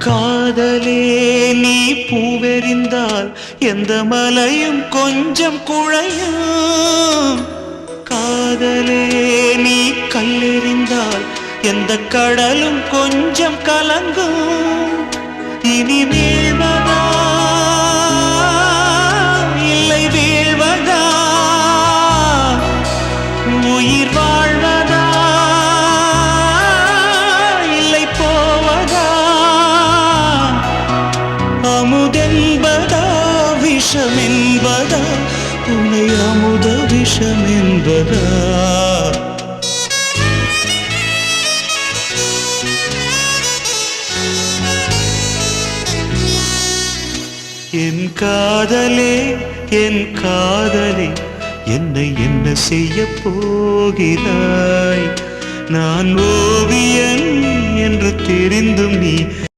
காதலே நீ பூவெறிந்தால் எந்த மலையும் கொஞ்சம் குழையும். காதலே நீ கல்லெறிந்தால் எந்த கடலும் கொஞ்சம் கலங்கும். இனி வீழ்வதா இல்லை வீழ்வதா, உயிர் வாழ்வதா இல்லை போவதா, அமுதென்பதா விஷமென்பதா, உன்னை அமுத விஷமென்பதா. என் காதலே என் காதலே, என்னை என்ன செய்ய போகிறாய்? நான் ஓவியன் என்று தெரிந்தும் நீ